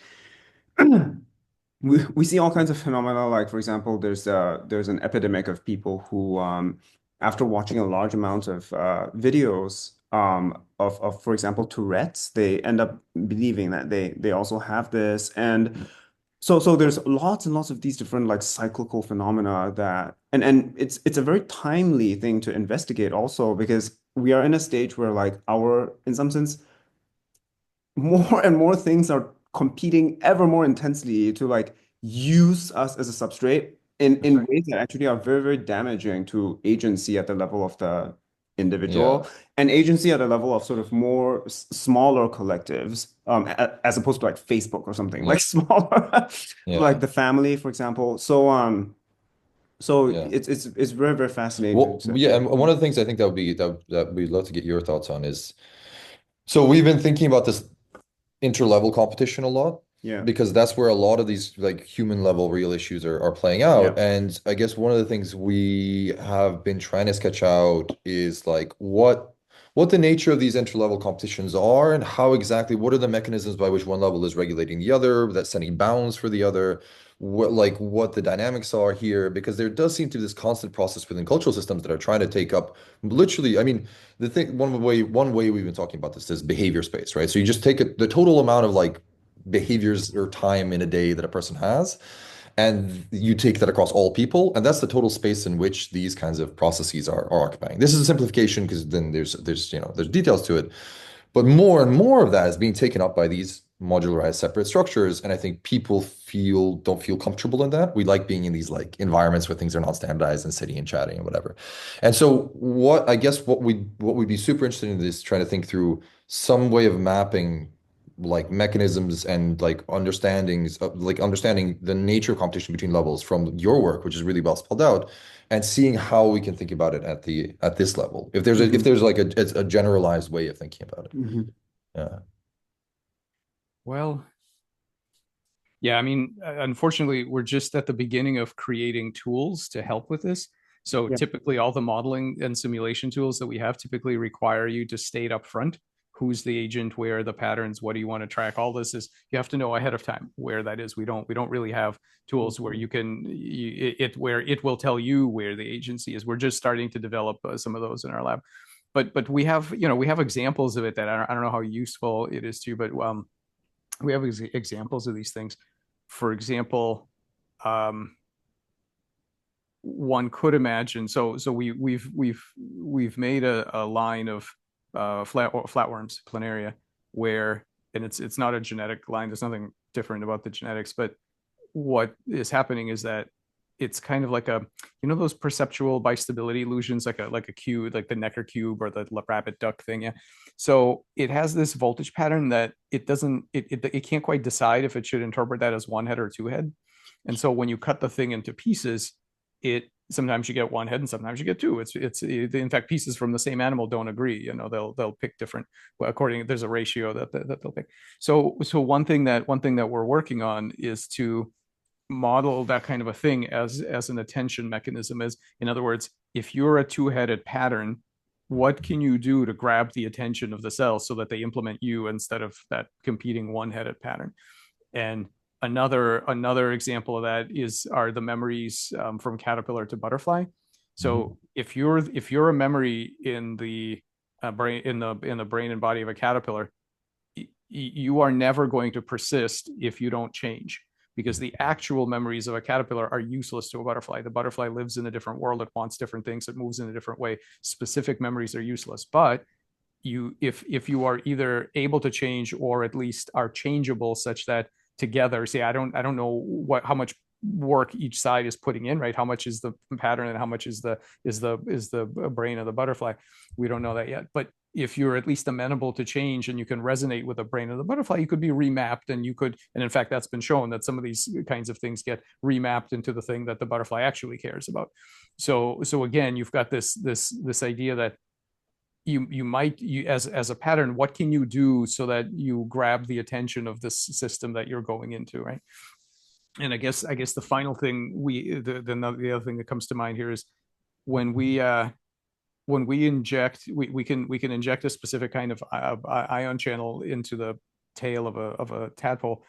we see all kinds of phenomena like, for example, there's an epidemic of people who after watching a large amount of videos of for example Tourette's, they end up believing that they also have this. And so there's lots and lots of these different like cyclical phenomena that, and it's a very timely thing to investigate also, because we are in a stage where like our, in some sense, more and more things are competing ever more intensely to like use us as a substrate That's in right. ways that actually are very, very damaging to agency at the level of the Yeah, individual, and agency at a level of sort of more smaller collectives, as opposed to like Facebook or something yeah, like smaller, like yeah, the family, for example. So yeah. it's very, very fascinating Well, to yeah, yeah. and one of the things I think that would be that we'd love to get your thoughts on is, so we've been thinking about this interlevel competition a lot Yeah. because that's where a lot of these like human level real issues are playing Yeah. out. And I guess one of the things we have been trying to sketch out is like what the nature of these interlevel competitions are and how exactly what are the mechanisms by which one level is regulating the other, that's setting bounds for the other, what the dynamics are here, because there does seem to be this constant process within cultural systems that are trying to take up literally, I mean, the thing one way we've been talking about this is behavior space, right? So you just take the total amount of like behaviors or time in a day that a person has, and you take that across all people, and that's the total space in which these kinds of processes are occupying. This is a simplification because then there's details to it, but more and more of that is being taken up by these modularized separate structures. And I think people don't feel comfortable in that. We like being in these like environments where things are not standardized and sitting and chatting and whatever. And so what we'd be super interested in is trying to think through some way of mapping like mechanisms and like understanding the nature of competition between levels from your work, which is really well spelled out, and seeing how we can think about it at this level. If Hmm. there's like a generalized way of thinking about it. Hmm. Yeah. Well, yeah, I mean, unfortunately, we're just at the beginning of creating tools to help with this. So Yeah. typically, all the modeling and simulation tools that we have typically require you to state up front who's the agent, where are the patterns, what do you want to track? All this is, you have to know ahead of time where that is. We don't really have tools where you can where it will tell you where the agency is. We're just starting to develop some of those in our lab, but we have, we have examples of it that I don't know how useful it is to you, but we have examples of these things. For example, one could imagine. So we've made a line of flatworms, planaria, where, and it's not a genetic line. There's nothing different about the genetics, but what is happening is that it's kind of like a, those perceptual bistability illusions, like a cube, like the Necker cube or the rabbit duck thing. Yeah. So it has this voltage pattern that it doesn't, it can't quite decide if it should interpret that as one head or two head. And so when you cut the thing into pieces, it sometimes you get one head and sometimes you get two. It's in fact, pieces from the same animal don't agree. They'll pick different, well, according, there's a ratio that they'll pick. So one thing that we're working on is to model that kind of a thing as an attention mechanism. Is, in other words, if you're a two-headed pattern, what can you do to grab the attention of the cells so that they implement you instead of that competing one-headed pattern? And another example of that are the memories from caterpillar to butterfly. So if you're a memory in the brain, in the brain and body of a caterpillar, you are never going to persist if you don't change, because the actual memories of a caterpillar are useless to a butterfly. The butterfly lives in a different world. It wants different things. It moves in a different way. Specific memories are useless. But if you are either able to change or at least are changeable such that together, say, I don't know how much work each side is putting in, right? How much is the pattern and how much is the brain of the butterfly? We don't know that yet. But if you're at least amenable to change and you can resonate with the brain of the butterfly, you could be remapped, and in fact, that's been shown that some of these kinds of things get remapped into the thing that the butterfly actually cares about. So again, you've got this idea that you might, as a pattern, what can you do so that you grab the attention of this system that you're going into, right? And I guess the final thing, the other thing that comes to mind here is when we inject, we can inject a specific kind of ion channel into the tail of a tadpole,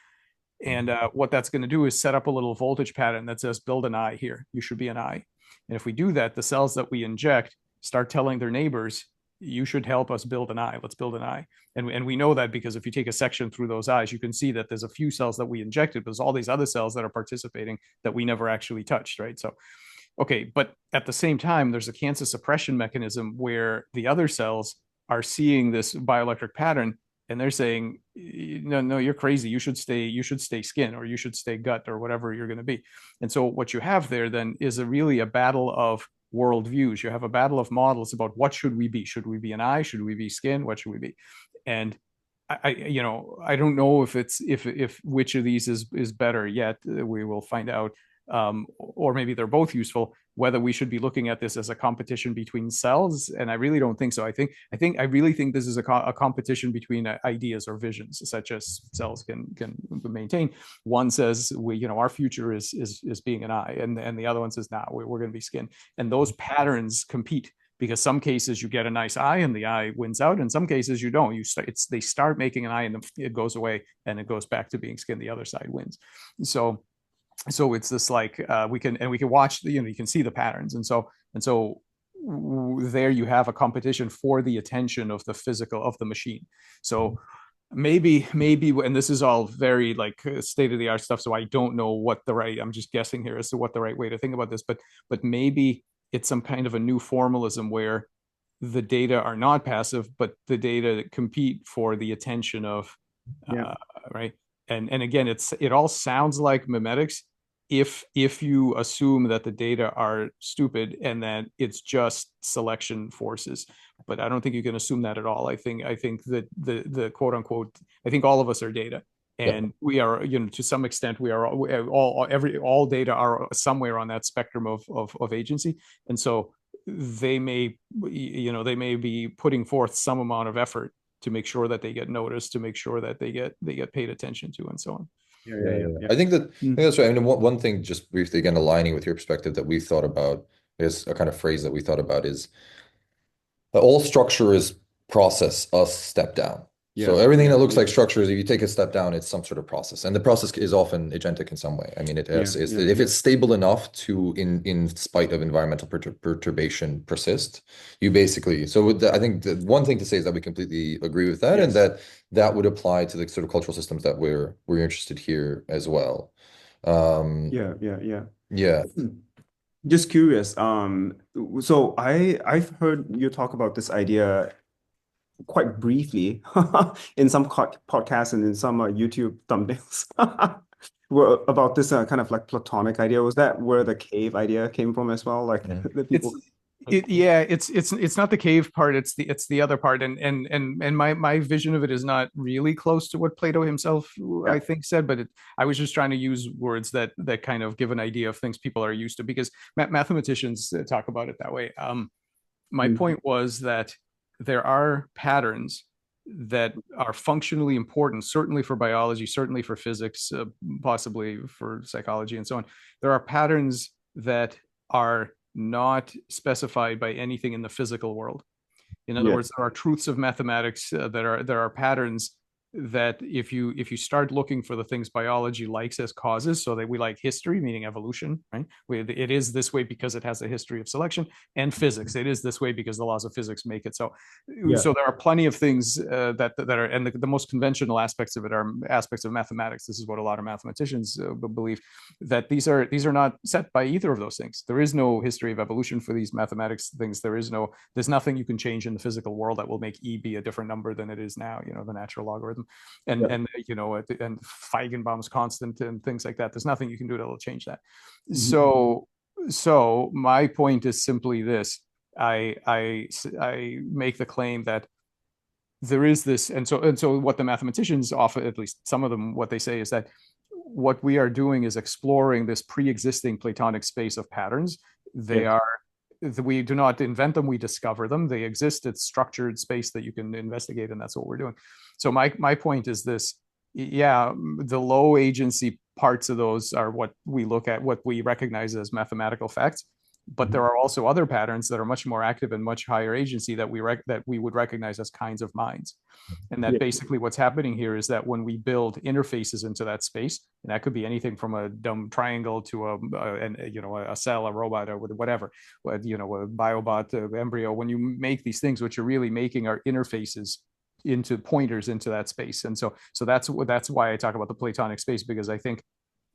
and what that's going to do is set up a little voltage pattern that says, build an eye here, you should be an eye. And if we do that, the cells that we inject start telling their neighbors, you should help us build an eye. Let's build an eye. And we know that because if you take a section through those eyes, you can see that there's a few cells that we injected, but there's all these other cells that are participating that we never actually touched, right? So, okay, but at the same time, there's a cancer suppression mechanism where the other cells are seeing this bioelectric pattern and they're saying, no, you're crazy. You should stay skin, or you should stay gut, or whatever you're going to be. And so what you have there then is really a battle of worldviews. You have a battle of models about what should we be? Should we be an eye? Should we be skin? What should we be? And I don't know if which of these is better yet. We will find out. Or maybe they're both useful, whether we should be looking at this as a competition between cells. And I really don't think so. I really think this is a competition between ideas or visions, such as cells can maintain. One says our future is being an eye, and the other one says, nah, we're going to be skin. And those patterns compete, because some cases you get a nice eye and the eye wins out, and some cases you don't. They start making an eye and it goes away and it goes back to being skin. The other side wins. So it's this like we can watch you can see the patterns, and so there you have a competition for the attention of the physical of the machine. So maybe, and this is all very like state of the art stuff, so I don't know I'm just guessing here as to what the right way to think about this, but maybe it's some kind of a new formalism where the data are not passive, but the data compete for the attention of right. And again, it all sounds like mimetics if you assume that the data are stupid and that it's just selection forces. But I don't think you can assume that at all. I think that the quote unquote, I think all of us are data. And we are, to some extent, we are all data are somewhere on that spectrum of agency. And so they may be putting forth some amount of effort to make sure that they get noticed, to make sure that they get paid attention to, and so on. Yeah. I think that's right. I mean, one thing, just briefly, again, aligning with your perspective that we've thought about, is a kind of phrase that we thought about is that all structure is process a step down. So Yeah, everything yeah, that looks yeah, like structures, if you take a step down, it's some sort of process, and the process is often agentic in some way. I mean, it yeah, has, yeah, if yeah. it's stable enough to, in spite of environmental perturbation, persist, you basically. So I think the one thing to say is that we completely agree with that, and Yes. that would apply to the sort of cultural systems that we're interested here as well. Um, Yeah, yeah, yeah. yeah. Just curious. So I've heard you talk about this idea quite briefly in some podcasts and in some YouTube thumbnails about this kind of like Platonic idea. Was that where the cave idea came from as well? Like Mhm. the It's people. yeah, it's not the cave part, it's the other part. And my vision of it is not really close to what Plato himself, Yeah. I think, said, but I was just trying to use words that kind of give an idea of things people are used to, because mathematicians talk about it that way. My Mm. point was that there are patterns that are functionally important, certainly for biology, certainly for physics, possibly for psychology, and so on. There are patterns that are not specified by anything in the physical world. In other Yeah. words, there are truths of mathematics there are patterns that if you start looking for the things biology likes as causes, so that we like history, meaning evolution, right? It is this way because it has a history of selection, and physics, it is this way because the laws of physics make it so. Yeah. So there are plenty of things that are, and the most conventional aspects of it are aspects of mathematics. This is what a lot of mathematicians believe, that these are not set by either of those things. There is no history of evolution for these mathematics things. There's nothing you can change in the physical world that will make E be a different number than it is now, the natural logarithm. And Yeah. and Feigenbaum's constant and things like that. There's nothing you can do that will change that. Mhm. So my point is simply this. I make the claim that there is this, and so what the mathematicians often, at least some of them, what they say is that what we are doing is exploring this pre-existing Platonic space of patterns. They Yes. are We do not invent them, we discover them. They exist. It's structured space that you can investigate, and that's what we're doing. So my point is this. Yeah, the low agency parts of those are what we look at, what we recognize as mathematical facts, but Mhm. there are also other patterns that are much more active and much higher agency that we would recognize as kinds of minds. And that Yeah. basically what's happening here is that when we build interfaces into that space, and that could be anything from a dumb triangle to a cell, a robot, or whatever, a biobot, embryo. When you make these things, what you're really making are interfaces into pointers into that space. And so that's why I talk about the Platonic space, because I think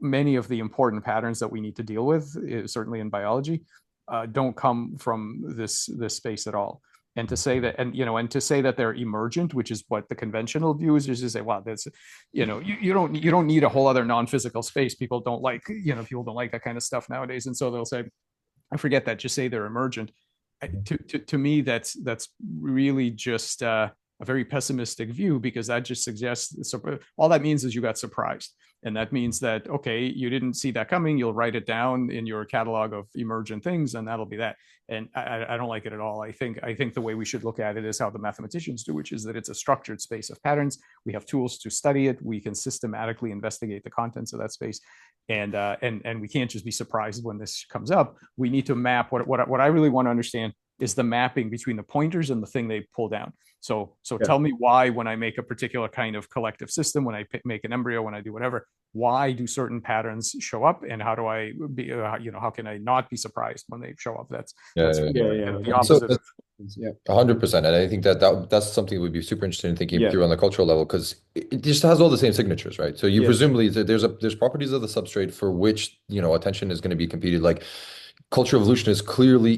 many of the important patterns that we need to deal with, certainly in biology, don't come from this space at all. And to say that, and to say that they're emergent, which is what the conventional view is, just to say, wow, that's, you don't need a whole other non-physical space. People don't like that kind of stuff nowadays, and so they'll say, I forget that. Just say they're emergent. To me, that's really just a very pessimistic view, because that just suggests, so all that means is you got surprised, and that means that, okay, you didn't see that coming. You'll write it down in your catalog of emergent things, and that'll be that. And I don't like it at all. I think the way we should look at it is how the mathematicians do, which is that it's a structured space of patterns. We have tools to study it. We can systematically investigate the contents of that space, and we can't just be surprised when this comes up. We need to map what I really want to understand is the mapping between the pointers and the thing they pull down. So Yeah. tell me why, when I make a particular kind of collective system, when I make an embryo, when I do whatever, why do certain patterns show up, and how do I be, how can I not be surprised when they show up? That's Yeah, that's yeah, Yeah. really Yeah. the So opposite of. 100%, and I think that's something we'd be super interested in thinking Yeah. through on the cultural level, because it just has all the same signatures, right? So you Yes. presumably there's properties of the substrate for which attention is going to be competed. Like cultural evolution is clearly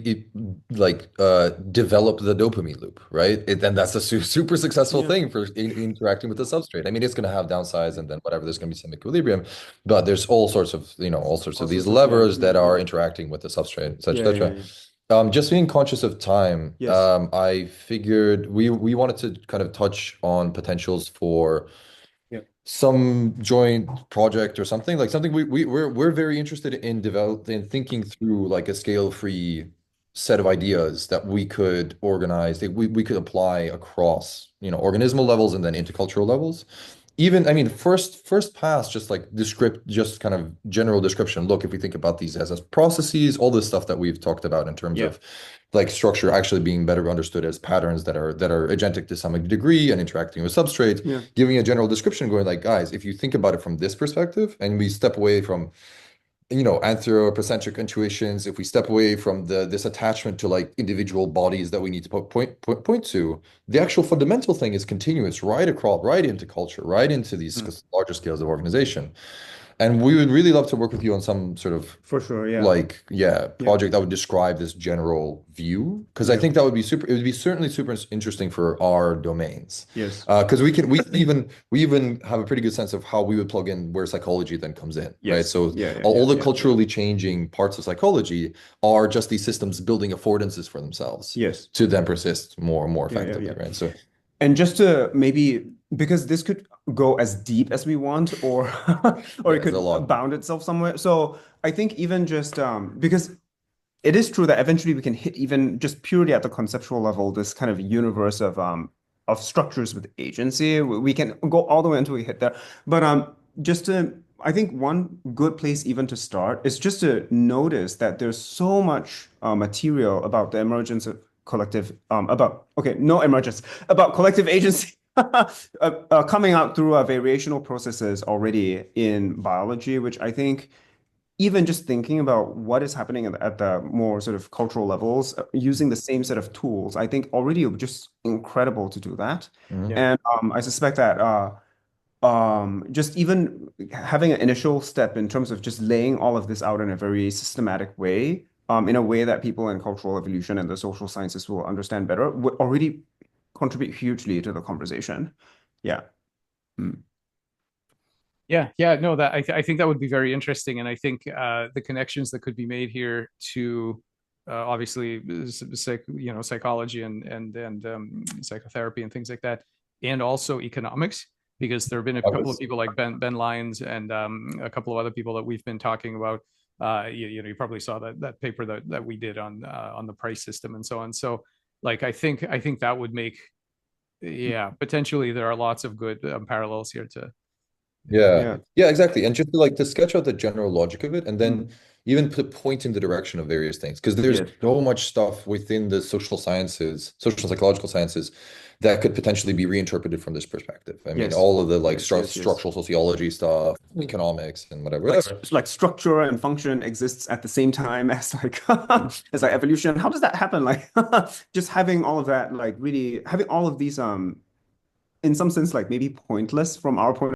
develop the dopamine loop, right? And that's a super successful Yeah. thing for interacting with the substrate. I mean, it's going to have downsides, and then whatever, there's going to be some equilibrium, but there's all sorts of All these sorts of, yeah. levers Yeah. that are Yeah. interacting with the substrate, et cetera, Yeah. et Yeah. cetera. Yeah. Just being conscious of time, Yes. I figured we wanted to kind of touch on potentials for Yeah. some joint project or something, like something we're very interested in developing, thinking through like a scale-free set of ideas that we could organize, that we could apply across organismal levels and then into cultural levels. even, I mean, first pass, just like just kind of general description. Look, if we think about these as processes, all this stuff that we've talked about in terms Yeah. of like structure actually being better understood as patterns that are agentic to some degree and interacting with substrate, Yeah. giving a general description, going like, guys, if you think about it from this perspective, and we step away from anthropocentric intuitions, if we step away from this attachment to like individual bodies that we need to point to, the actual fundamental thing is continuous right across, right into culture, right into these Mm. larger scales of organization. And we would really love to work with you on some sort of For sure. Yeah. like, yeah, Yeah. project that would describe this general view. Because I Yeah. think that would be super, it would be certainly super interesting for our domains. Yes. Because we even have a pretty good sense of how we would plug in where psychology then comes in, right? Yes. So Yeah. Yeah. all Yeah. the Yeah. culturally changing parts of psychology are just these systems building affordances for themselves Yes. to then persist more and more Yeah. Yeah. effectively, Yeah. right? So And just to maybe, because this could go as deep as we want, or or yeah, it there's a could lot. bound itself somewhere. So I think even just because it is true that eventually we can hit even just purely at the conceptual level this kind of universe of structures with agency. We can go all the way until we hit there. But just to I think one good place even to start is just to notice that there's so much material about the emergence of collective about okay, no emergence about collective agency coming out through variational processes already in biology, which I think even just thinking about what is happening at the more sort of cultural levels, using the same set of tools, I think already it would just incredible to do that. Mhm. Yeah. And I suspect that just even having an initial step in terms of just laying all of this out in a very systematic way, in a way that people in cultural evolution and the social sciences will understand better, would already contribute hugely to the conversation. Yeah. Mm. Yeah, yeah, no, that I think that would be very interesting, and I think the connections that could be made here to obviously psychology and psychotherapy and things like that, and also economics, because there have been a couple of Obvious. people like Ben Lyons and a couple of other people that we've been talking about. You probably saw that paper that we did on the price system and so on. So like I think that would make, yeah, potentially there are lots of good parallels here to. Yeah, Yeah. yeah, exactly. And just to sketch out the general logic of it, and then Mm. even point in the direction of various things, because there's Yes. so much stuff within the social sciences, social psychological sciences, that could potentially be reinterpreted from this perspective. I mean, Yes. all of the like Yes. Yes. Yes. structural sociology stuff, economics, and whatever. Like structure and function exists at the same time as like as like evolution. How does that happen? Like just having all of that, like really having all of these in some sense like maybe pointless from our point